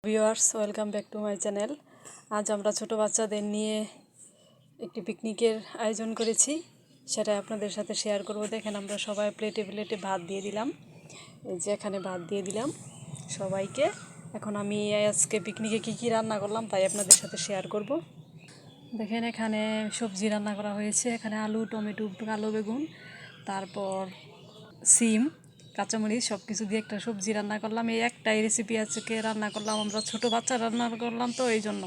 Viewers, welcome back to my channel. আজ আমরা ছোট বাচ্চাদের নিয়ে একটি পিকনিকের আয়োজন করেছি, সেটা আপনাদের সাথে শেয়ার করব। দেখেন, আমরা সবাই প্লেটে প্লেটে ভাত দিয়ে দিলাম। এই যে এখানে ভাত দিয়ে দিলাম সবাইকে। এখন আমি আজকে পিকনিকে কী কী রান্না করলাম তাই আপনাদের সাথে শেয়ার করব। দেখেন, এখানে সবজি রান্না করা হয়েছে। এখানে আলু, টমেটো, কালো বেগুন, তারপর সিম, কাঁচামরিচ সব কিছু দিয়ে একটা সবজি রান্না করলাম। এই একটাই রেসিপি আজকে রান্না করলাম, আমরা ছোট বাচ্চা রান্না করলাম তো এই জন্য।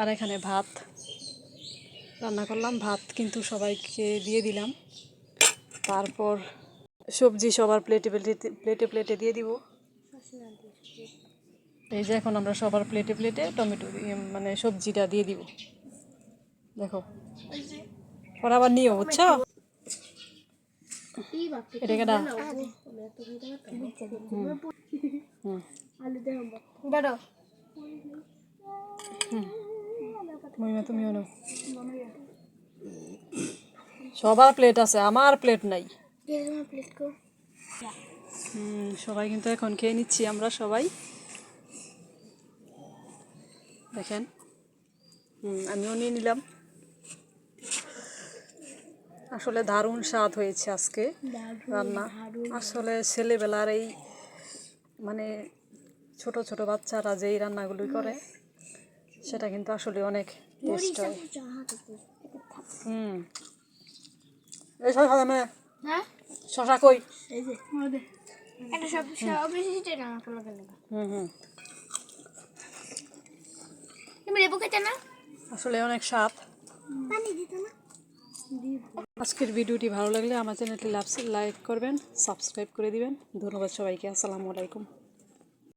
আর এখানে ভাত রান্না করলাম, ভাত কিন্তু সবাইকে দিয়ে দিলাম। তারপর সবজি সবার প্লেটে প্লেটে প্লেটে প্লেটে দিয়ে দিব। এই যে এখন আমরা সবার প্লেটে প্লেটে টমেটো মানে সবজিটা দিয়ে দিব। দেখো, পরে আবার নিও, বুঝছো? এটা কেডা? তুমিও নাও। সবার প্লেট আছে, আমার প্লেট নাই। সবাই কিন্তু এখন খেয়ে নিচ্ছি আমরা সবাই। দেখেন, আমিও নিয়ে নিলাম। আসলে দারুণ স্বাদ হয়েছে আজকে রান্না। আসলে ছেলেবেলার এই মানে ছোট ছোট বাচ্চারা যেই রান্নাগুলি করে সেটা কিন্তু আসলে অনেক টেস্ট হয়। এই শশা কই? আসলে অনেক স্বাদ। আজকের ভিডিওটি ভালো লাগলে আমার চ্যানেলটি লাইক করবেন, সাবস্ক্রাইব করে দিবেন। ধন্যবাদ সবাইকে। আসসালামু আলাইকুম।